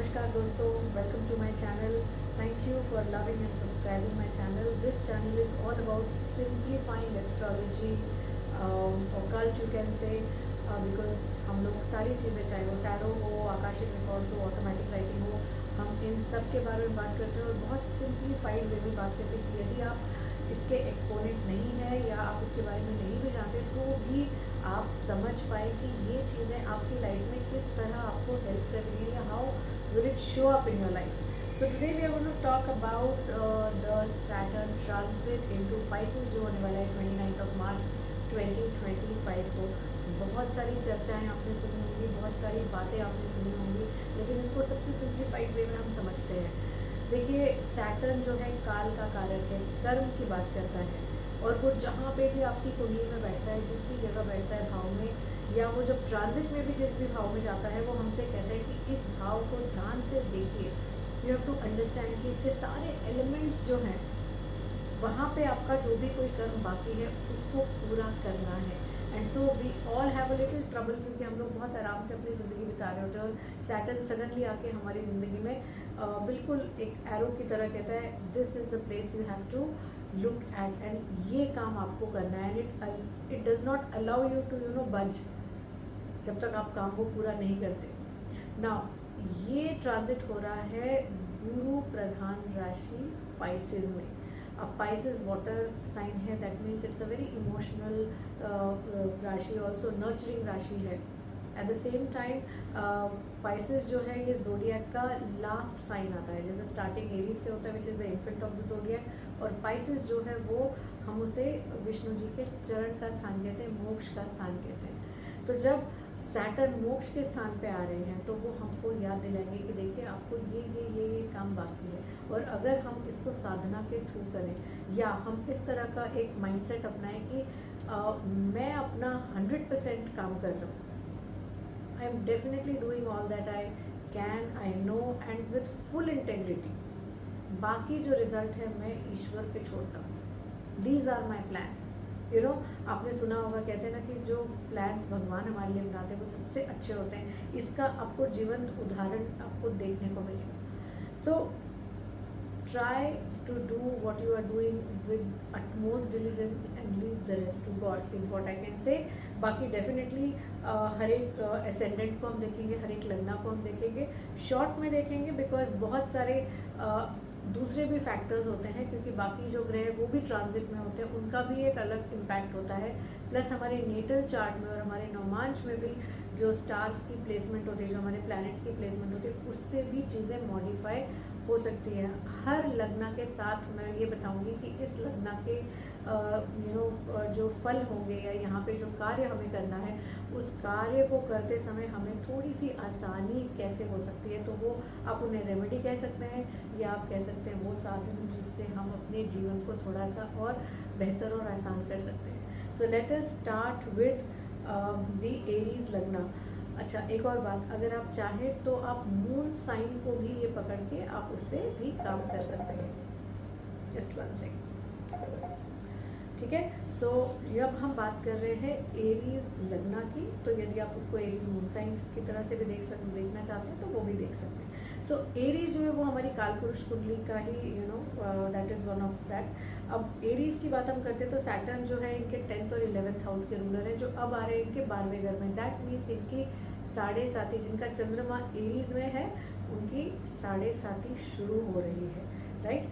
नमस्कार दोस्तों, welcome to my channel. Thank you for loving and subscribing my channel. This channel is all about simplifying astrology, occult you can say, because हम लोग सारी चीज़ें, चाहे वो टैरो हो, आकाशिक रिकॉर्ड्स हो, ऑटोमेटिक राइटिंग हो, हम इन सब के बारे में बात करते हैं और बहुत सिंप्लीफाइड वे में बात करते हैं कि यदि आप इसके एक्सपोनेंट नहीं है या आप उसके बारे में नहीं भी जानते तो भी आप समझ पाए कि ये चीज़ें आपकी लाइफ में किस तरह आपको हेल्प कर रही है, how will it show up in your life. So today we are going to talk about the Saturn transit into Pisces जो होने वाला है 29 मार्च 2025 को. बहुत सारी चर्चाएं आपने सुनी होंगी, बहुत सारी बातें आपने सुनी होंगी, लेकिन इसको सबसे सिंप्लीफाइड वे में हम समझते हैं. देखिए, सैटर्न जो है काल का कारक है, कर्म की बात करता है, और वो जहाँ पे भी आपकी कुंडली में बैठता है, जिस भी जगह बैठता है भाव में, या वो जब ट्रांजिट में भी जिस भी भाव में जाता है, वो हमसे कहता है कि इस भाव को ध्यान से देखिए. यू हैव टू अंडरस्टैंड कि इसके सारे एलिमेंट्स जो हैं वहाँ पे आपका जो भी कोई कर्म बाकी है उसको पूरा करना है. And so we all have a little trouble, क्योंकि हम लोग बहुत आराम से अपनी ज़िंदगी बिता रहे होते हैं और सैटर्न सडनली आके हमारी ज़िंदगी में बिल्कुल एक एरो की तरह कहता है this is the place you have to look at, and ये काम आपको करना है. And it does not allow you to budge जब तक आप काम वो पूरा नहीं करते. नाउ ये ट्रांजिट हो रहा है गुरु प्रधान राशि पाइसेस में. अब पाइसेस वाटर साइन है, that means it's a very emotional राशि, ऑल्सो नर्चरिंग राशि है. Eight the same time Pisces जो है ये जोडियक का लास्ट साइन आता है. जैसे स्टार्टिंग एरीज से होता है विच is the infant of the zodiac, और पाइसेस जो है वो हम उसे विष्णु जी के चरण का स्थान कहते हैं, मोक्ष का स्थान कहते हैं. तो जब सैटर्न मोक्ष के स्थान पे आ रहे हैं तो वो हमको याद दिलाएंगे कि देखिए आपको ये काम बाकी है, और अगर हम इसको साधना के थ्रू करें या हम इस तरह का एक माइंडसेट अपनाएं कि मैं अपना 100% काम कर रहा हूँ, I am definitely doing all that I can, I know, and with full integrity. बाकी जो रिजल्ट है मैं ईश्वर पे छोड़ता हूँ. These are my plans. आपने सुना होगा, कहते हैं ना कि जो प्लान्स भगवान हमारे लिए बनाते हैं वो सबसे अच्छे होते हैं. इसका आपको जीवंत उदाहरण आपको देखने को मिलेगा. So try to do what you are doing with utmost diligence and leave the rest to God is what I can say. बाकी डेफिनेटली हर एक एसेंडेंट को हम देखेंगे, हर एक लग्ना को हम देखेंगे, शॉर्ट में देखेंगे, बिकॉज बहुत सारे दूसरे भी फैक्टर्स होते हैं, क्योंकि बाकी जो ग्रह वो भी ट्रांजिट में होते हैं, उनका भी एक अलग इम्पैक्ट होता है. प्लस हमारे नेटल चार्ट में और हमारे नवमांश में भी जो स्टार्स की प्लेसमेंट होती है, जो हमारे प्लैनेट्स की प्लेसमेंट होती है, उससे भी चीज़ें मॉडिफाई हो सकती है. हर लग्ना के साथ मैं ये बताऊंगी कि इस लग्ना के जो फल होंगे या यहाँ पे जो कार्य हमें करना है, उस कार्य को करते समय हमें थोड़ी सी आसानी कैसे हो सकती है. तो वो आप उन्हें रेमेडी कह सकते हैं, या आप कह सकते हैं वो साधन जिससे हम अपने जीवन को थोड़ा सा और बेहतर और आसान कर सकते हैं. So let us start with the Aries लग्ना. अच्छा, एक और बात, अगर आप चाहें तो आप मून साइन को भी ये पकड़ के आप उससे भी काम कर सकते हैं. Just 1 second. ठीक है. सो जब हम बात कर रहे हैं एरीज लग्ना की, तो यदि आप उसको एरीज मून साइन की तरह से भी देखना चाहते हैं तो वो भी देख सकते हैं. सो एरीज जो है वो हमारी कालपुरुष कुंडली का ही that is one of that. अब एरीज की बात हम करते हैं तो सैटर्न जो है इनके 10th और 11th हाउस के रूलर हैं, जो अब आ रहे हैं इनके 12वें घर में. दैट मीन्स इनकी 7.5, जिनका चंद्रमा एरीज में है, उनकी 7.5 शुरू हो रही है. राइट.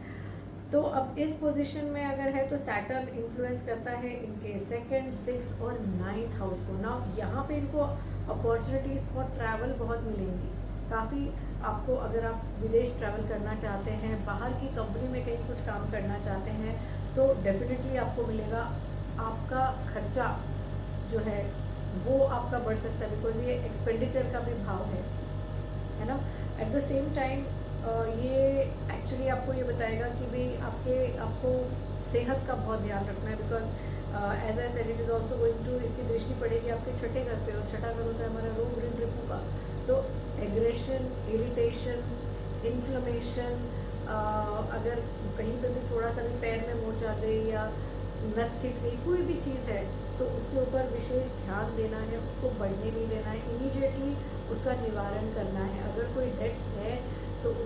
तो अब इस पोजीशन में अगर है तो सैटर्न इन्फ्लुएंस करता है इनके 2nd, 6th और 9th हाउस को. ना यहाँ पे इनको अपॉर्चुनिटीज़ फॉर ट्रैवल बहुत मिलेंगी. काफ़ी आपको, अगर आप विदेश ट्रैवल करना चाहते हैं, बाहर की कंपनी में कहीं कुछ काम करना चाहते हैं, तो डेफिनेटली आपको मिलेगा. आपका खर्चा जो है वो आपका बढ़ सकता है, बिकॉज ये एक्सपेंडिचर का भी भाव है ना. एट द सेम टाइम ये एक्चुअली आपको ये बताएगा कि भाई आपको सेहत का बहुत ध्यान रखना है, because as I said it is also going to, इसकी दृष्टि पड़ेगी आपके छठे घर पे, और छठा घर होता है हमारा रोग ऋण रिपू का. तो एग्रेशन, इरिटेशन, इन्फ्लेमेशन, अगर कहीं पर भी थोड़ा सा भी पैर में मोच आ गई या नस खिंच गई, कोई भी चीज़ है, तो उसके ऊपर विशेष ध्यान देना है, उसको बढ़ने नहीं देना है, इमीडिएटली उसका निवारण करना है. अगर कोई डेट्स है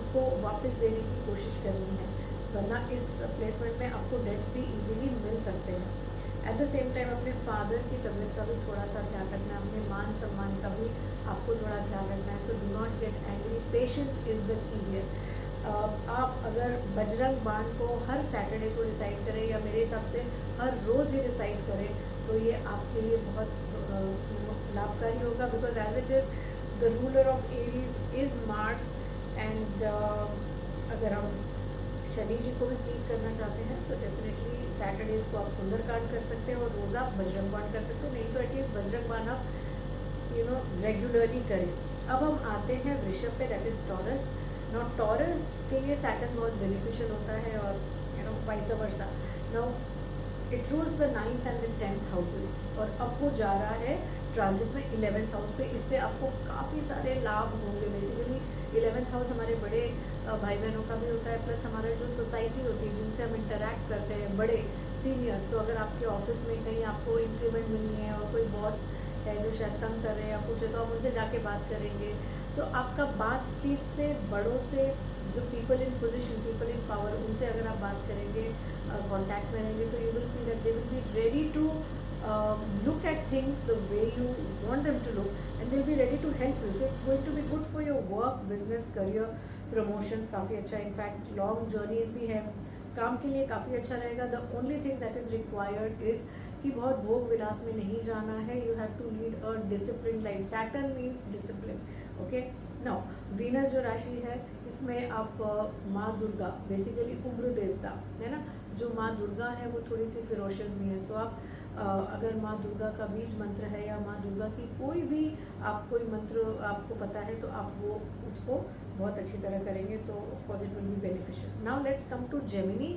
उसको वापस देने की कोशिश करनी है, वरना इस प्लेसमेंट में आपको डेट्स भी इजीली मिल सकते हैं। एट द सेम टाइम अपने फादर की तबीयत का भी थोड़ा सा ध्यान रखना है, अपने मान सम्मान का भी आपको थोड़ा ध्यान रखना है। So do not get angry, patience is the key here. आप अगर बजरंग बाण को हर सैटरडे को रिसाइट करें, या मेरे हिसाब से हर रोज़ ही रिसाइट करें, तो ये आपके लिए बहुत लाभकारी होगा। Because as it is the ruler of Aries is Mars, and अगर हम शनि जी को भी प्लीज़ करना चाहते हैं तो डेफिनेटली सैटरडेज को आप सुंदरकांड कर सकते हैं, और रोज़ आप बजरंग बाण कर सकते हो, नहीं तो एटलीस्ट बजरंग बाण आप रेगुलरली करें। अब हम आते हैं वृषभ पे, that is taurus. Now taurus के लिए सैटर्न बहुत बेनिफिशियल होता है, और vice versa. Now it rules the 9th and the 10th houses, और अब वो जा रहा है ट्रांजिट में 11th हाउस पे। इससे आपको काफ़ी सारे लाभ होंगे। बेसिकली 11th हाउस हमारे बड़े भाई बहनों का भी होता है, प्लस हमारा जो सोसाइटी होती है जिनसे हम इंटरेक्ट करते हैं, बड़े सीनियर्स। तो अगर आपके ऑफिस में कहीं आपको इंक्रीमेंट मिलनी है, और कोई बॉस है जो शायद तंग कर रहे हैं या कुछ है, तो आप उनसे जाके बात करेंगे। सो आपका बातचीत से बड़ों से, जो people in position, people in power, उनसे अगर आप बात करेंगे, कांटेक्ट में रहेंगे, तो you will see that they will be ready to look at things the way you want them to look, and they'll be ready to help you. So it's going to be good for your work, business, career, promotions, काफ़ी अच्छा। In fact long journeys भी है, काम के लिए काफ़ी अच्छा रहेगा। The only thing that is required is कि बहुत भोग विलास में नहीं जाना है। You have to lead a discipline life. Saturn means discipline, okay. Now Venus जो राशि है, इसमें आप माँ दुर्गा, बेसिकली उग्र देवता है ना, जो माँ दुर्गा है वो थोड़ी सी फिरोशियस भी है। सो आप अगर माँ दुर्गा का बीज मंत्र है, या माँ दुर्गा की कोई भी आप कोई मंत्र आपको पता है, तो आप वो उसको बहुत अच्छी तरह करेंगे, तो of course it will be beneficial. Now let's come to Gemini,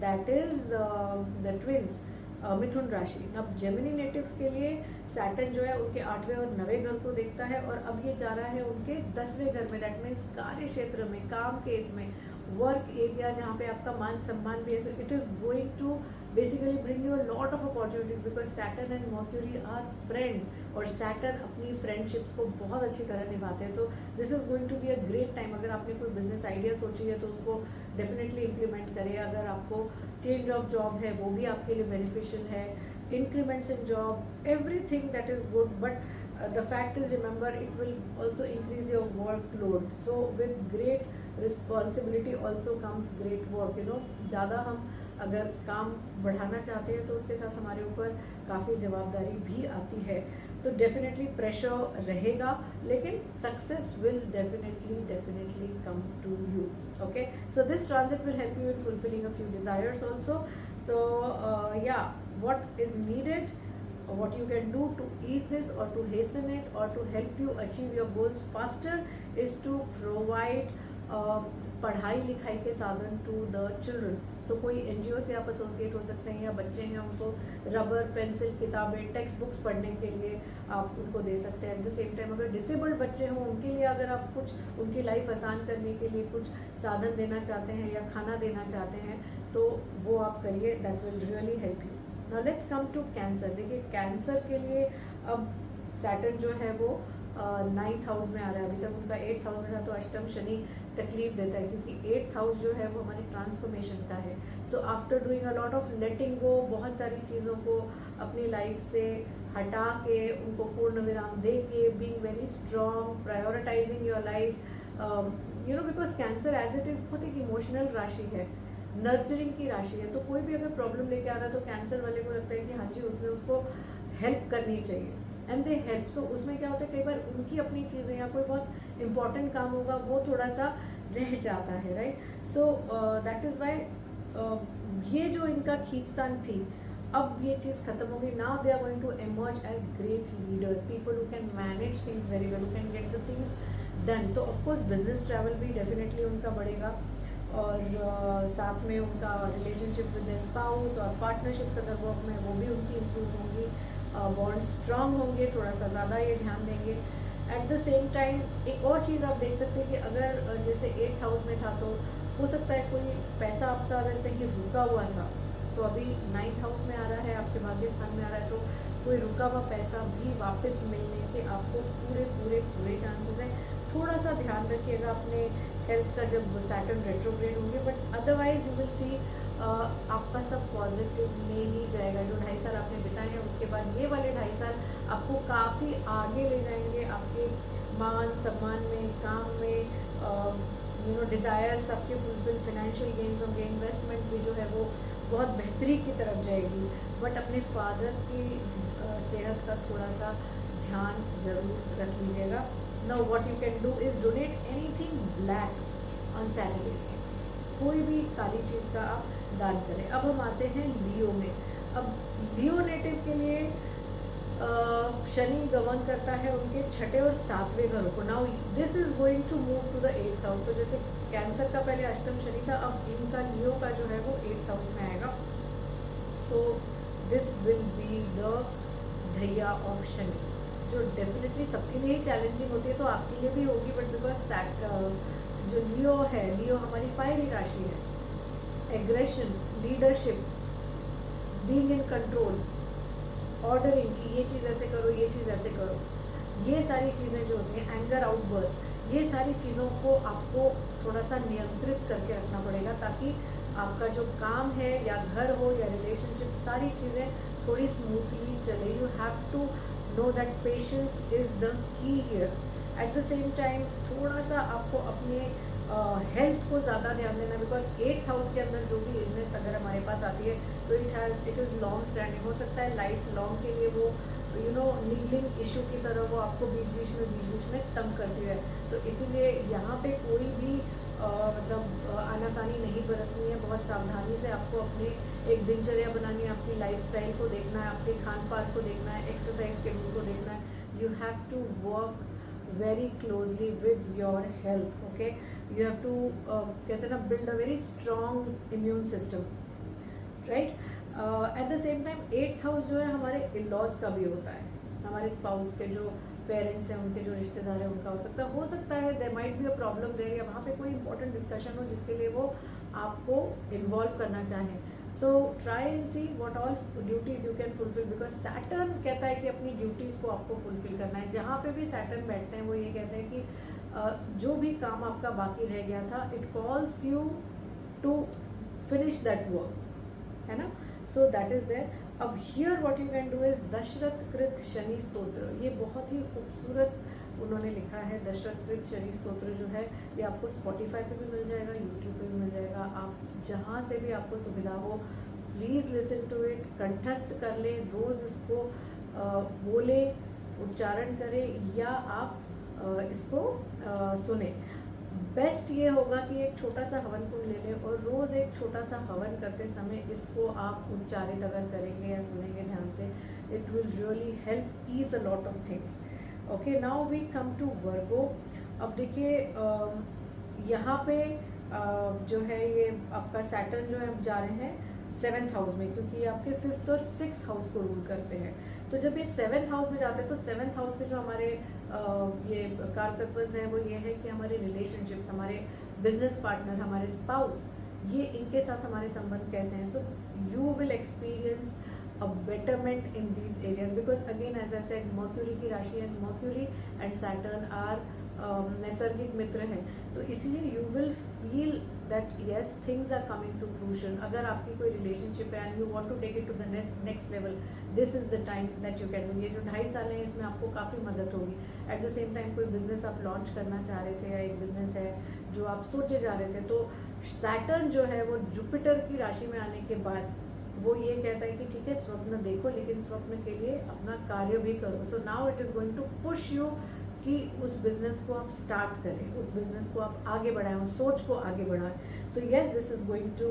that is the twins, मिथुन राशि। अब जेमिनी नेटिव्स के लिए सैटर्न जो है उनके 8वें और 9वें घर को देखता है, और अब ये जा रहा है उनके 10वें घर में। दैट मीन्स कार्य क्षेत्र में, काम के इसमें, वर्क एरिया जहाँ पे आपका मान सम्मान भी है। So it is going to basically bring you a lot of opportunities, because Saturn and Mercury are friends, और सैटर्न अपनी फ्रेंडशिप्स को बहुत अच्छी तरह निभाते हैं। तो this is going to be a great time. अगर आपने कोई बिजनेस आइडिया सोची है तो उसको डेफिनेटली इम्प्लीमेंट करें। अगर आपको चेंज ऑफ जॉब है, वो भी आपके लिए बेनिफिशियल है। Increments in job, everything that is good, but the fact is, remember, it will also increase your workload. So with great responsibility also comes great work. ज़्यादा हम अगर काम बढ़ाना चाहते हैं तो उसके साथ हमारे ऊपर काफ़ी जवाबदारी भी आती है। तो डेफिनेटली प्रेशर रहेगा, लेकिन success will definitely come to you. Okay, so this transit will help you in fulfilling a few desires also. So yeah, what is needed, what you can do to ease this or to hasten it or to help you achieve your goals faster is to provide पढ़ाई लिखाई के साधन to the children. तो कोई NGO से आप associate हो सकते हैं, या बच्चे हैं उनको रबर, पेंसिल, किताबें, टेक्स्ट बुक्स पढ़ने के लिए आप उनको दे सकते हैं। एट द सेम टाइम अगर डिसेबल्ड बच्चे हों, उनके लिए अगर आप कुछ उनकी लाइफ आसान करने के लिए कुछ साधन देना चाहते हैं या खाना देना चाहते हैं, तो वो आप करिए, that will really help you. Now let's come to cancer. देखिए कैंसर के लिए अब सैटर्न जो है वो 9th हाउस में आ रहा है। अभी तक उनका 8th हाउस में था, तो अष्टम शनि तकलीफ देता है, क्योंकि 8th हाउस जो है वो हमारी ट्रांसफॉर्मेशन का है। So after doing a lot of letting go, बहुत सारी चीज़ों को अपनी लाइफ से हटा के उनको पूर्ण विराम दे के, being very strong, prioritising your life, because cancer as it is बहुत एक इमोशनल राशि है, नर्चरिंग की राशि है। तो कोई भी अगर प्रॉब्लम लेके आ रहा है तो कैंसर वाले को लगता है कि हाँ जी, उसने उसको हेल्प करनी चाहिए, एंड दे हेल्प। सो उसमें क्या होता है, कई बार उनकी अपनी चीज़ें या कोई बहुत इंपॉर्टेंट काम होगा वो थोड़ा सा रह जाता है, right. So that is why ये जो इनका खींचतान थी, अब ये चीज़ खत्म हो गई। Now they are going to emerge as great leaders, people who can manage things very well, who can get the things done. तो ऑफकोर्स बिजनेस ट्रैवल भी डेफिनेटली उनका बढ़ेगा, और साथ में उनका रिलेशनशिप विद स्पाउस और पार्टनरशिप्स अगर वर्क में, वो भी उनकी इम्प्रूव होंगी, बॉन्ड स्ट्रांग होंगे, थोड़ा सा ज़्यादा ये ध्यान देंगे। एट द सेम टाइम एक और चीज़ आप देख सकते हैं कि अगर जैसे 8th हाउस में था, तो हो सकता है कोई पैसा आपका अगर कहीं रुका हुआ था, तो अभी 9th हाउस में आ रहा है, आपके भाग्य स्थान में आ रहा है, तो कोई रुका हुआ पैसा भी वापस मिलने के आपको पूरे चांसेस हैं। थोड़ा सा ध्यान रखिएगा अपने हेल्थ का जब सैटर्न रेट्रोग्रेड होंगे, बट अदरवाइज यू विल सी आपका सब पॉजिटिव में ही जाएगा। जो 2.5 साल आपने बिताए हैं, उसके बाद ये वाले 2.5 साल आपको काफ़ी आगे ले जाएंगे, आपके मान सम्मान में, काम में, डिज़ायर्स आपके फुलफिल, फाइनेंशियल गेन्स होंगे, इन्वेस्टमेंट भी जो है वो बहुत बेहतरी की तरफ जाएगी। बट अपने फादर की सेहत का थोड़ा सा ध्यान ज़रूर रख लीजिएगा। Now what you can do is donate anything black on Saturdays, कोई भी काली चीज़ का आप दान करें। अब हम आते हैं लियो में। अब लियो नेटिव के लिए शनि गमन करता है उनके 6ठे और 7वें घरों को। Now this is going to move to the 8th house. तो जैसे कैंसर का पहले अष्टम शनि था, अब इनका लियो का जो है वो 8th हाउस में आएगा। तो this will be the dhaiya of Shani, जो डेफिनेटली सबके लिए ही चैलेंजिंग होती है, तो आपके लिए भी होगी। बट बिकॉज जो लियो है, लियो हमारी फायरी राशि है। Aggression, leadership, being in control, ordering कि ये चीज़ ऐसे करो, ये चीज़ ऐसे करो, ये सारी चीज़ें जो होती हैं, एंगर आउटबर्स्ट, ये सारी चीज़ों को आपको थोड़ा सा नियंत्रित करके रखना पड़ेगा, ताकि आपका जो काम है या घर हो या रिलेशनशिप, सारी चीज़ें थोड़ी स्मूथली चले। You have to know that patience is the key here. At the same time थोड़ा सा आपको अपने हेल्थ को ज़्यादा ध्यान देना, बिकॉज 8th हाउस के अंदर जो भी इलनेस अगर हमारे पास आती है तो इट इज़ लॉन्ग स्टैंडिंग, हो सकता है लाइफ लॉन्ग के लिए वो नीडलिंग इशू की तरह वो आपको बीच बीच में तंग करती है। तो इसीलिए यहाँ पे कोई भी मतलब आनाकानी नहीं बरतनी है। बहुत सावधानी से आपको अपनी एक दिनचर्या बनानी है, अपनी लाइफस्टाइल को देखना है, अपने खान पान को देखना है, एक्सरसाइज के रूल को देखना है। You have to work very closely with your health, okay? You have to कहते हैं ना, build a very strong immune system, right? At the same time 8th house जो है हमारे in-laws का भी होता है, हमारे स्पाउस के जो पेरेंट्स हैं, उनके जो रिश्तेदार हैं, उनका हो सकता है there might be a problem there, या वहाँ पे कोई इंपॉर्टेंट डिस्कशन हो जिसके लिए वो आपको इन्वॉल्व करना चाहें। So try and see what all duties you can fulfil, because Saturn कहता है कि अपनी ड्यूटीज़ को आपको फुलफिल करना है। जहाँ पे भी सैटर्न बैठते हैं वो ये कहते हैं कि जो भी काम आपका बाकी रह गया था, it calls you to finish that work, है ना? So that is there. अब here what you can do is Dashrath krit Shani स्तोत्र। ये बहुत ही खूबसूरत उन्होंने लिखा है। दशरथ कृत शनि स्तोत्र जो है ये आपको स्पॉटिफाई पे भी मिल जाएगा, यूट्यूब पे भी मिल जाएगा। आप जहाँ से भी आपको सुविधा हो प्लीज़ लिसन टू इट, कंठस्थ कर लें, रोज़ इसको बोले, उच्चारण करें, या आप इसको सुने। बेस्ट ये होगा कि एक छोटा सा हवन कुंड ले लें और रोज़ एक छोटा सा हवन करते समय इसको आप उच्चारित अगर करेंगे या सुनेंगे ध्यान से, it will really help ease a lot of things. Okay, now we come to Virgo. अब देखिए यहाँ पे जो है ये आपका सैटर्न जो है जा रहे हैं 7th हाउस में, क्योंकि ये आपके 5th और 6th हाउस को रूल करते हैं। तो जब ये 7th हाउस में जाते हैं तो 7th हाउस के जो हमारे ये कारकत्वज हैं वो ये है कि हमारे रिलेशनशिप्स, हमारे बिजनेस पार्टनर, हमारे स्पाउस, ये इनके साथ हमारे संबंध कैसे हैं। So you will experience a betterment in these areas, because again as I said, mercury की राशि है, मर्क्यूरी एंड सैटर्न आर नैसर्गिक मित्र हैं। तो इसलिए you will feel that yes things are coming to fruition. अगर आपकी कोई रिलेशनशिप है and you want to take it to the next level, this is the time that you can do. ये जो 2.5 साल है इसमें आपको काफ़ी मदद होगी। एट द सेम टाइम कोई बिजनेस आप लॉन्च करना चाह रहे थे, या एक बिजनेस है जो आप सोचे जा रहे थे, तो सैटर्न जो है वो जुपिटर की राशि में आने के बाद वो ये कहता है कि ठीक है स्वप्न देखो, लेकिन स्वप्न के लिए अपना कार्य भी करो। So now it is going to push you कि उस बिज़नेस को आप स्टार्ट करें, उस बिज़नेस को आप आगे बढ़ाएं, उस सोच को आगे बढ़ाएं। तो yes, this is going to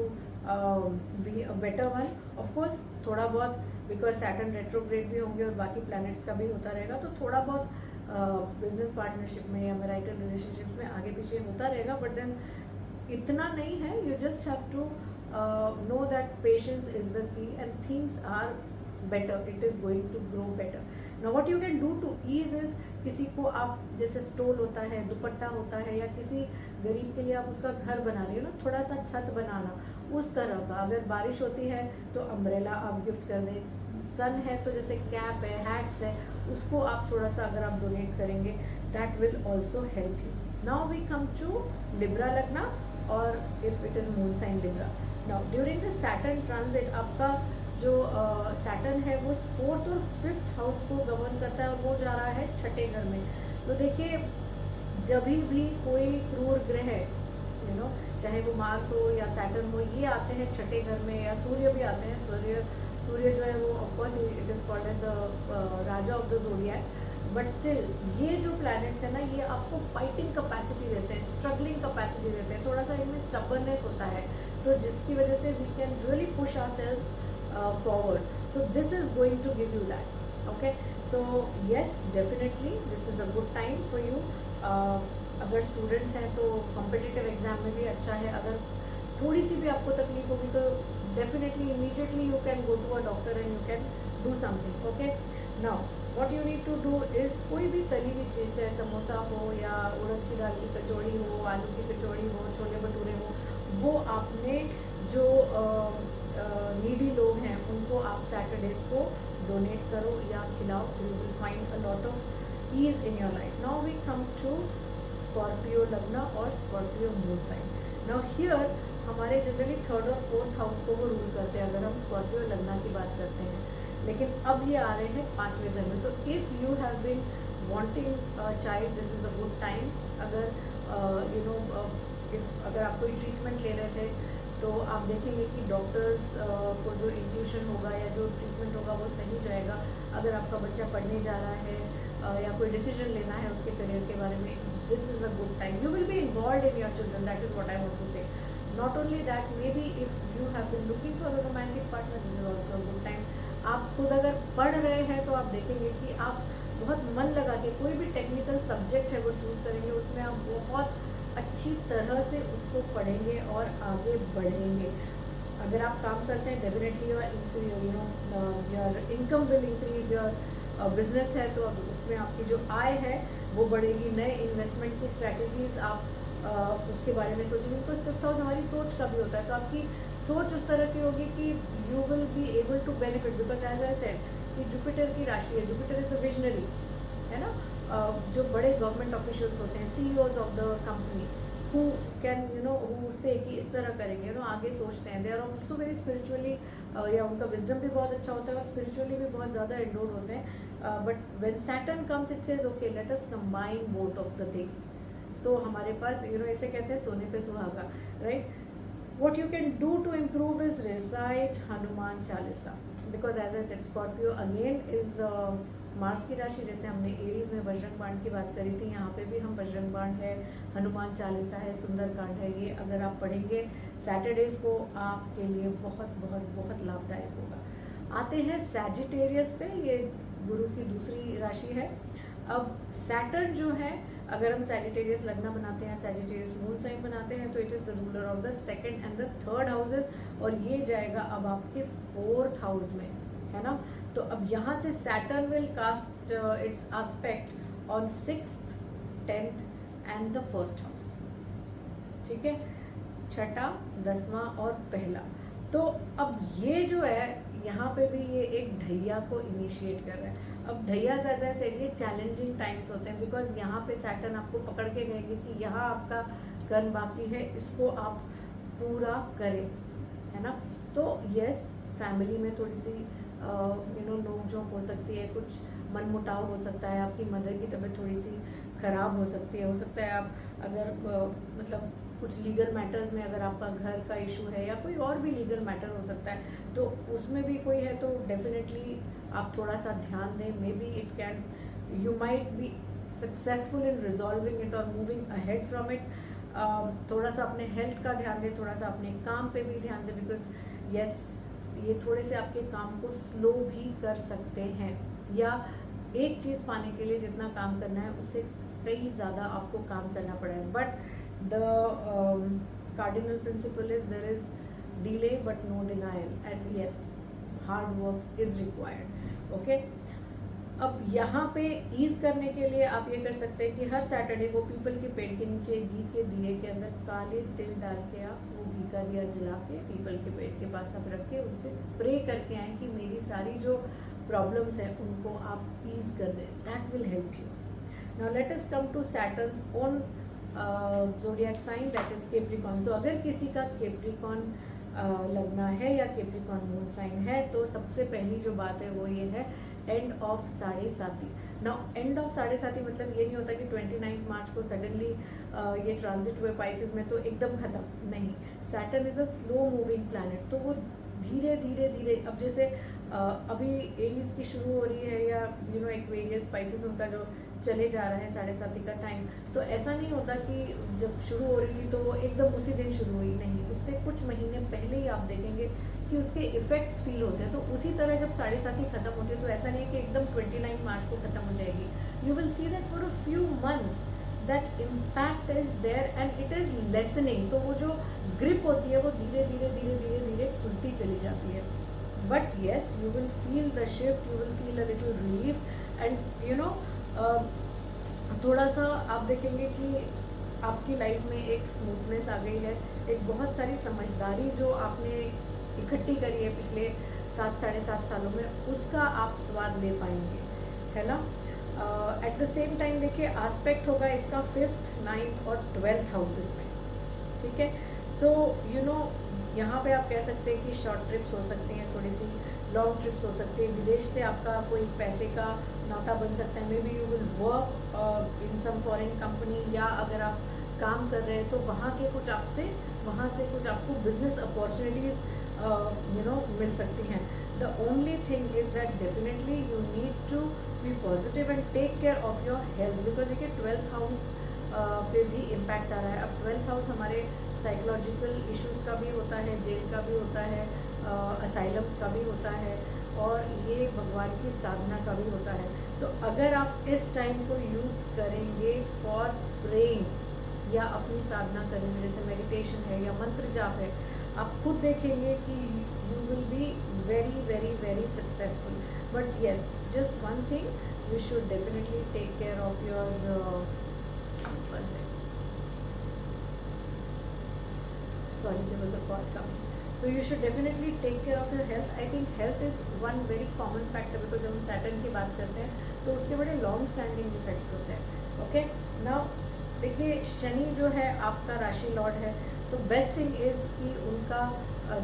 be a better one. Of course थोड़ा बहुत, बिकॉज सैटर्न रेट्रोग्रेड भी होंगे और बाकी प्लैनेट्स का भी होता रहेगा, तो थोड़ा बहुत बिजनेस पार्टनरशिप में या मैरिटल रिलेशनशिप में आगे पीछे होता रहेगा, बट देन इतना नहीं है। You just have to know that patience is the key and things are better, it is going to grow better. Now what you can do to ease is, किसी को आप जैसे स्टोल होता है, दुपट्टा होता है, या किसी गरीब के लिए आप उसका घर बना रहे हो ना, थोड़ा सा छत बनाना उस तरह का। अगर बारिश होती है तो अम्ब्रेला आप गिफ्ट कर दें, सन है तो जैसे कैप है, हैट्स है, उसको आप थोड़ा सा अगर आप डोनेट करेंगे, that will also help you. Now we come to Libra लग्ना और if it is moon sign Libra. Now during the Saturn transit आपका जो सैटर्न है वो 4th और 5th हाउस को गवर्न करता है और वो जा रहा है छठे घर में. तो देखिए जब भी कोई क्रूर ग्रह चाहे वो मार्स हो या सैटर्न हो, ये आते हैं छठे घर में, या सूर्य भी आते हैं. सूर्य जो है वो of course it is called as the raja of the zodiac. But still ये जो प्लैनेट्स है ना, ये आपको फाइटिंग कैपेसिटी देते हैं, स्ट्रगलिंग कैपेसिटी देते हैं, थोड़ा सा इनमें स्टबर्ननेस होता है, तो जिसकी वजह से we can really push ourselves forward. So this is going to give you that. Okay, so yes definitely this is a good time for you. अगर स्टूडेंट्स हैं तो कॉम्पिटिटिव एग्जाम में भी अच्छा है. अगर थोड़ी सी भी आपको तकलीफ होगी तो definitely immediately you can go to a doctor and you can do something. Okay, now what you need to do is कोई भी तली हुई चीज़, चाहे समोसा हो या उड़द की दाल की कचौड़ी हो, आलू की कचौड़ी हो, छोले भटूरे हो, वो आपने जो नीडी लोग हैं उनको आप सैटरडेज को डोनेट करो या खिलाओ. You will find a lot of ease in your life. Now we come to Scorpio लग्ना और Scorpio moon sign. Now here हमारे जनरली 3rd और 4th हाउस को वो रूल करते हैं अगर हम स्कॉर्पियो लग्ना की बात करते हैं. लेकिन अब ये आ रहे हैं 5वें घर में. तो if you have been wanting child, this is a good time. अगर अगर आप कोई ट्रीटमेंट ले रहे थे तो आप देखेंगे कि डॉक्टर्स को जो इंट्यूशन होगा या जो ट्रीटमेंट होगा वो सही जाएगा. अगर आपका बच्चा पढ़ने जा रहा है या कोई डिसीजन लेना है उसके करियर के बारे में, this is a good time. You will be involve in your children, that is what I want to say. Not only that, may be if you have been looking for a romantic partner, this is also a good time. आप खुद अगर पढ़ रहे हैं तो आप देखेंगे कि आप बहुत मन लगा के कोई भी टेक्निकल सब्जेक्ट है वो चूज़ करेंगे, उसमें आप बहुत अच्छी तरह से उसको पढ़ेंगे और आगे बढ़ेंगे. अगर आप काम करते हैं definitely your income will increase. Your business है तो उसमें आपकी जो आय है वो बढ़ेगी. नए इन्वेस्टमेंट की स्ट्रैटेजीज आप उसके बारे में सोचेंगे. तो 5th हाउस हमारी सोच का भी होता है, तो आपकी सोच उस तरह की होगी कि you will be able to benefit. Because as I said कि जुपिटर की राशि है, जुपिटर इज अ विजनरी, है ना. जो बड़े गवर्नमेंट ऑफिशियल्स होते हैं, CEOs of the company, who can who से कि इस तरह करेंगे, आगे सोचते हैं. They are also very spiritually, या उनका विजडम भी बहुत अच्छा होता है और स्पिरिचुअली भी बहुत ज़्यादा एंडोर्ड होते हैं. But when Saturn comes it says okay let us combine both of the things. तो हमारे पास इसे कहते हैं सोने पे सुहागा, right. What you can do to improve is recite Hanuman Chalisa, because as I said Scorpio again is Mars की राशि. जैसे हमने एरीज में बजरंग बाण की बात करी थी, यहाँ पे भी हम बजरंग बाण है, हनुमान चालीसा है, सुंदरकांड है. ये अगर आप पढ़ेंगे सैटरडेज को आपके लिए बहुत बहुत बहुत लाभदायक होगा. आते हैं सैजिटेरियस पे, ये गुरु की दूसरी राशि है. अब सैटर्न जो है, अगर हम सैजिटेरियस लग्न बनाते हैं, सैजिटेरियस मून साइन बनाते हैं, तो it is the ruler of the 2nd and the 3rd houses, और ये जाएगा अब आपके 4th हाउस में, है ना. तो अब यहाँ से Saturn will cast its aspect on 6th, 10th and the 1st house. ठीक है, छठा, 10वां और पहला. तो अब ये जो है यहाँ पे भी ये एक ढैया को इनिशिएट कर रहा है. अब ढैया जैसा से ये चैलेंजिंग टाइम्स होते हैं, बिकॉज यहाँ पे सैटर्न आपको पकड़ के गएंगे कि यहाँ आपका कर्म बाकी है, इसको आप पूरा करें, है ना. तो यस, फैमिली में थोड़ी सी नोक झोंक हो सकती है, कुछ मन मुटाव हो सकता है, आपकी मदर की तबीयत थोड़ी सी ख़राब हो सकती है. हो सकता है आप अगर मतलब कुछ लीगल मैटर्स में, अगर आपका घर का इशू है या कोई और भी लीगल मैटर हो सकता है, तो उसमें भी कोई है तो डेफिनेटली आप थोड़ा सा ध्यान दें. May be it can, you might be successful in resolving it और मूविंग अहेड फ्रॉम इट. थोड़ा सा अपने हेल्थ का ध्यान दें, थोड़ा सा अपने काम पे भी ध्यान दें, बिकॉज यस ये थोड़े से आपके काम को स्लो भी कर सकते हैं, या एक चीज़ पाने के लिए जितना काम करना है उससे कई ज़्यादा आपको काम करना पड़ेगा. But the cardinal principle is there is delay but no denial, and yes, hard work is required. Okay, अब यहाँ पे ईज करने के लिए आप ये कर सकते हैं कि हर सैटरडे को पीपल के पेड़ के नीचे घी के दिए के अंदर काले तिल डाल के आप वो घी का दिया जला के पीपल के पेड़ के पास आप रख के उनसे प्रे करके आएँ कि मेरी सारी जो प्रॉब्लम्स हैं उनको आप ईज कर दें. That will help you. Now let us come to Saturn's own zodiac sign that is Capricorn. So अगर किसी का कैप्रिकॉर्न लगना है या कैप्रिकॉर्न मून साइन है तो सबसे पहली जो बात है वो ये है एंड ऑफ साढ़े साथी। नाउ एंड ऑफ साढ़े साथी मतलब ये नहीं होता कि 29 मार्च को सडनली ये ट्रांजिट हुए पाइसेस में तो एकदम ख़त्म नहीं। Saturn is a slow moving planet, तो वो धीरे धीरे धीरे, अब जैसे अभी एरीज की शुरू हो रही है या एक्वेरियस स्पाइसेस उनका जो चले जा रहा है साढ़े साथी का टाइम, तो ऐसा नहीं होता कि जब शुरू हो रही थी तो वो एकदम उसी दिन शुरू हुई, नहीं, उससे कुछ महीने पहले ही आप देखेंगे कि उसके इफेक्ट्स फील होते हैं। तो उसी तरह जब साढ़े साथी खत्म होती है तो ऐसा नहीं है कि एकदम 29 मार्च को खत्म हो जाएगी। You will see that for a few months that impact is there and it is lessening. तो वो जो ग्रिप होती है वो धीरे धीरे धीरे धीरे धीरे खुलती चली जाती है। But yes, you will feel the shift, you will feel a little relief and थोड़ा सा आप देखेंगे कि आपकी लाइफ में एक स्मूथनेस आ गई है, एक बहुत सारी समझदारी जो आपने इकट्ठी करी है पिछले 7 साढ़े 7 सालों में, उसका आप स्वाद ले पाएंगे, है ना। एट द सेम टाइम देखिए एस्पेक्ट होगा इसका 5th, 9th और 12th हाउसेस में, ठीक है। सो यहाँ पे आप कह सकते हैं कि शॉर्ट ट्रिप्स हो सकती हैं, थोड़ी सी लॉन्ग ट्रिप्स हो सकती है, विदेश से आपका कोई पैसे का नाता बन सकता है। Maybe you will work in some foreign company, या अगर आप काम कर रहे हैं तो वहाँ से कुछ आपको बिजनेस अपॉर्चुनिटीज़ मिल सकती हैं। The only thing is that definitely you need to be positive and take care of your health, because देखिए 12th हाउस पे भी इम्पैक्ट आ रहा है। अब 12th हाउस हमारे साइकोलॉजिकल इश्यूज़ का भी होता है, जेल का भी होता है, असाइलम्स का भी होता है, और ये भगवान की साधना का भी होता है। तो अगर आप इस टाइम को यूज़ करेंगे फॉर प्रेइंग या अपनी साधना करेंगे, जैसे मेडिटेशन है या मंत्र जाप है, आप खुद देखेंगे कि you will be very very very successful. But yes, just one thing, you should definitely take care of your just one second, sorry, there was a call coming. So you should definitely take care of your health. I think health is one very common factor, because जब हम Saturn की बात करते हैं तो उसके बड़े long standing effects होते हैं। ओके, नाउ देखिए शनि जो है आपका राशि लॉर्ड है, तो बेस्ट थिंग इज़ कि उनका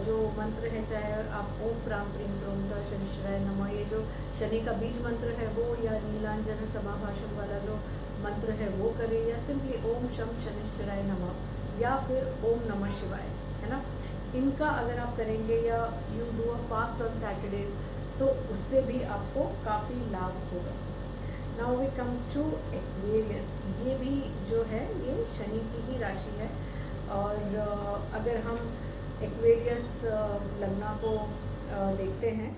जो मंत्र है, चाहे आप ओम प्राम प्रीम प्रोम सा शनिश्चराय नमः, ये जो शनि का बीज मंत्र है वो, या नीलांजन समाभाषण वाला जो मंत्र है वो करें, या सिंपली ओम शम शनिश्चराय नमः, या फिर ओम नमः शिवाय, है ना। इनका अगर आप करेंगे, या you do a fast on Saturdays, तो उससे भी आपको काफ़ी लाभ होगा। Now we come to Aquarius. ये भी जो है ये शनि की ही राशि है, और अगर हम एक्वेरियस लग्ना को देखते हैं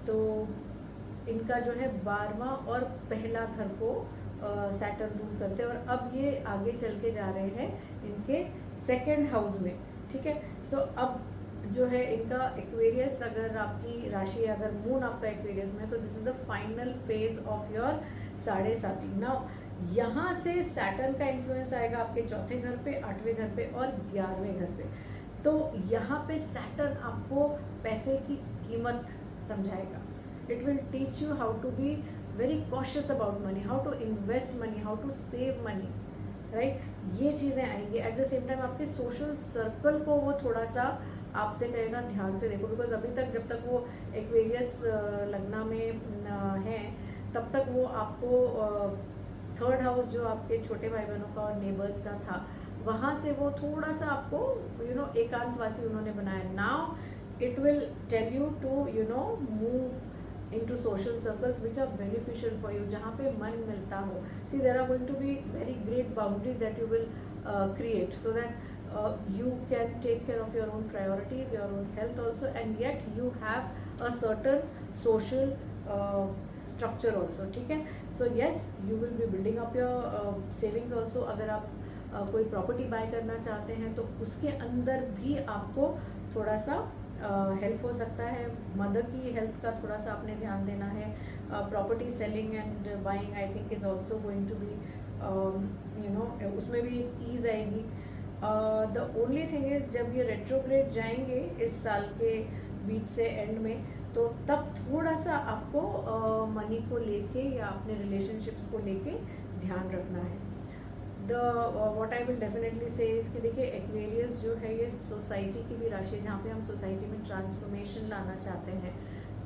तो इनका जो है 12वां और पहला घर को सैटर्न रूल करते हैं, और अब ये आगे चल के जा रहे हैं इनके 2nd हाउस में, ठीक है। सो अब जो है इनका एक्वेरियस, अगर आपकी राशि, अगर मून आपका एक्वेरियस में, तो this is the final phase of your साढ़े साथी। नाउ यहाँ से सैटर्न का इन्फ्लुएंस आएगा आपके 4थे घर पे, 8वें घर पे और 11वें घर पे। तो यहाँ पे सैटर्न आपको पैसे की कीमत समझाएगा। It will teach you how to be very cautious about money, how to invest money, how to save money, right. ये चीज़ें आएंगी। एट द सेम टाइम आपके सोशल सर्कल को वो थोड़ा सा आपसे कहेगा ध्यान से देखो, बिकॉज अभी तक जब तक वो एक्वेरियस लग्ना में हैं तब तक वो आपको 3rd हाउस जो आपके छोटे भाई बहनों का और नेबर्स का था, वहाँ से वो थोड़ा सा आपको एकांतवासी उन्होंने बनाया। Now it will tell you to move into social circles which are beneficial for you, जहाँ पे मन मिलता हो। See, there are going to be very great boundaries that you will create, so that you can take care of your own priorities, your own health also, and yet you have a certain social structure also, ठीक है। So yes, you will be building up your savings also। अगर आप कोई property bye करना चाहते हैं तो उसके अंदर भी आपको थोड़ा सा हेल्प हो सकता है। मदर की हेल्थ का थोड़ा सा आपने ध्यान देना है। Property selling and buying I think is also going to be उसमें भी एक ईज आएगी। द ओनली थिंग इज़ जब ये रेट्रोग्रेड जाएंगे इस साल के बीच से एंड में, तो तब थोड़ा सा आपको मनी को लेके या अपने रिलेशनशिप्स को लेके ध्यान रखना है। The what I will definitely से इसकी देखिए एक्वेरियस जो है ये सोसाइटी की भी राशि है, जहाँ पे हम सोसाइटी में ट्रांसफॉर्मेशन लाना चाहते हैं।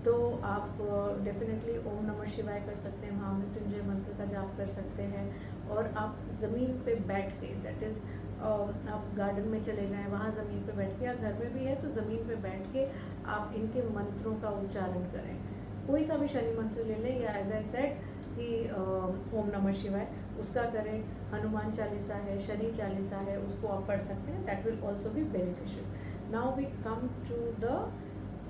तो आप डेफिनेटली ओम नमः शिवाय कर सकते हैं, महामृत्युंजय मंत्र का जाप कर सकते हैं, और आप ज़मीन पे बैठ के, दैट इज़ आप गार्डन में चले जाएं, वहाँ ज़मीन पे बैठ के, या घर में भी है तो ज़मीन पे बैठ के आप इनके मंत्रों का उच्चारण करें। कोई सा भी शनि मंत्र ले लें, या एज आई सेड कि ओम नमः शिवाय उसका करें, हनुमान चालीसा है, शनि चालीसा है, उसको आप पढ़ सकते हैं, that will also be beneficial. Now we come to the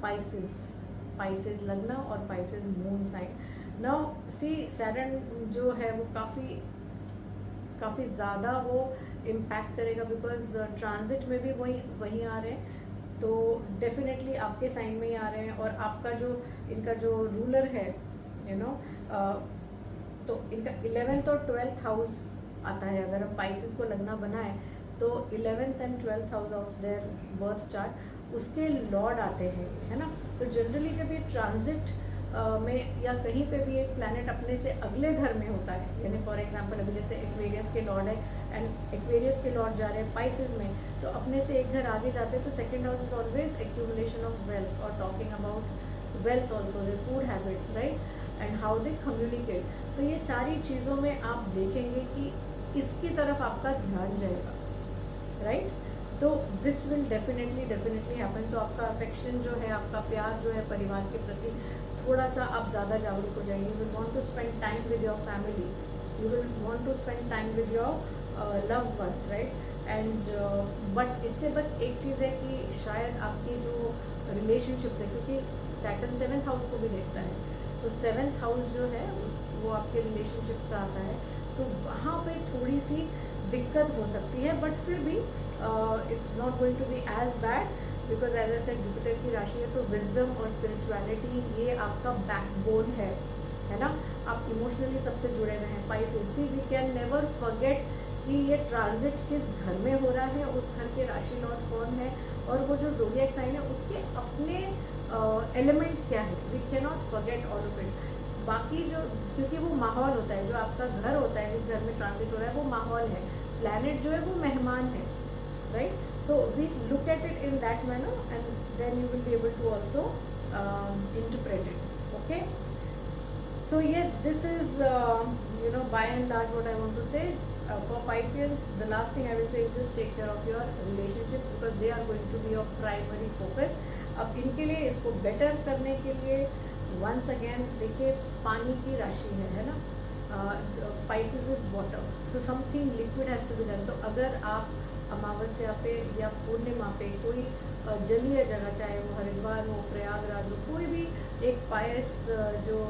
Pisces लगना और Pisces moon sign. Now see Saturn जो है वो काफ़ी ज़्यादा वो इम्पैक्ट करेगा, बिकॉज ट्रांजिट में भी वहीं आ रहे हैं, तो डेफिनेटली आपके साइन में ही आ रहे हैं, और आपका जो इनका जो रूलर है तो इनका 11th और 12th हाउस आता है। अगर हम पाइसेस को लगना बनाए तो 11th and 12th house of their birth chart उसके लॉर्ड आते हैं, है ना। तो जनरली जब ये ट्रांजिट में या कहीं पे भी एक प्लैनेट अपने से अगले घर में होता है, यानी फॉर एग्जांपल अभी जैसे एक्वेरियस के लॉर्ड है एंड एक्वेरियस के लॉर्ड जा रहे हैं पाइसेस में, तो अपने से एक घर आगे जाते हैं, तो second house is always accumulation of wealth, और talking about wealth also, their food habits, right, and how they communicate. तो ये सारी चीज़ों में आप देखेंगे कि इसकी तरफ आपका ध्यान जाएगा, राइट। तो दिस विल डेफिनेटली हैपन। तो आपका अफेक्शन जो है, आपका प्यार जो है परिवार के प्रति, थोड़ा सा आप ज़्यादा जागरूक हो जाएंगे। You will want to spend time with your family, you will want to spend time with your loved ones, right. And but इससे बस एक चीज़ है कि शायद आपकी जो रिलेशनशिप्स है, क्योंकि सैटर्न 7th हाउस को भी देखता है, तो 7th हाउस जो है वो आपके रिलेशनशिप्स का आता है, तो वहाँ पे थोड़ी सी दिक्कत हो सकती है, बट फिर भी it's not going to be as bad, because as I said Jupiter की राशि है, तो विजडम और स्पिरिचुअलिटी ये आपका बैकबोन है ना। आप इमोशनली सबसे जुड़े हुए हैं Pisces. See we can never forget कि ये ट्रांजिट किस घर में हो रहा है, उस घर के राशि लॉर्ड कौन है, और वो जो ज़ोडिएक साइन है उसके अपने एलिमेंट्स क्या है, we can not forget all of it. बाकी जो, क्योंकि वो माहौल होता है, जो आपका घर होता है जिस घर में ट्रांजिट हो रहा है वो माहौल है, प्लैनेट जो है वो मेहमान है, right. So we look at it in that manner, and then you will be able to also interpret it. Okay. So yes, this is by and large what I want to say. For Pisces, the last thing I will say is just take care of your relationship, because they are going to be your primary focus. अब इनके लिए, इसको better करने के लिए once again देखिए पानी की राशि है ना, Pisces is water, so something liquid has to be done. तो अगर आप अमावस्या पे या पूर्णिमा पे कोई जलीय जगह, चाहे वो हरिद्वार हो, प्रयागराज हो, कोई भी एक पायस जो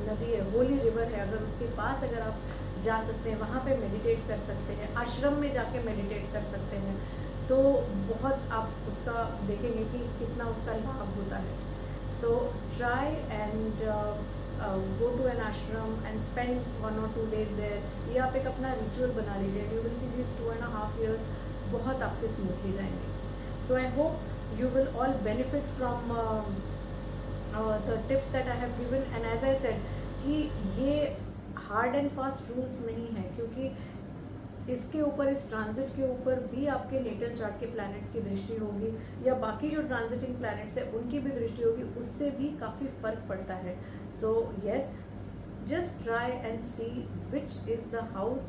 नदी है, होली रिवर है, अगर उसके पास अगर आप जा सकते हैं, वहाँ पे मेडिटेट कर सकते हैं, आश्रम में जाके मेडिटेट कर सकते हैं, तो बहुत आप उसका देखेंगे कि कितना उसका लाभ होता है। So try and go to an ashram and spend 1 or 2 days there. ये आप एक अपना रिचुअल बना लीजिए, you will see these 2.5 years बहुत आपके स्मूथली जाएंगे। So I hope you will all benefit from the tips that I have given, and as I said कि ये हार्ड एंड फास्ट रूल्स नहीं है, क्योंकि इसके ऊपर, इस ट्रांजिट के ऊपर भी आपके नेटल चार्ट के प्लैनेट्स की दृष्टि होगी, या बाकी जो ट्रांजिटिंग प्लैनेट्स है उनकी भी दृष्टि होगी, उससे भी काफ़ी फ़र्क पड़ता है। So yes, just try and see which is the house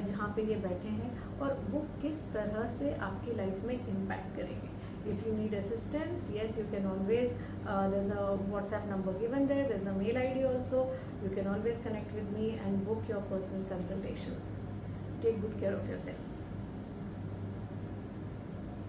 जहाँ पे ये बैठे हैं, और वो किस तरह से आपकी लाइफ में इम्पैक्ट करेंगे। If you need assistance, yes, you can always, there's a WhatsApp number given there, there's a mail ID also, you can always connect with me and book your personal consultations. Take good care of yourself.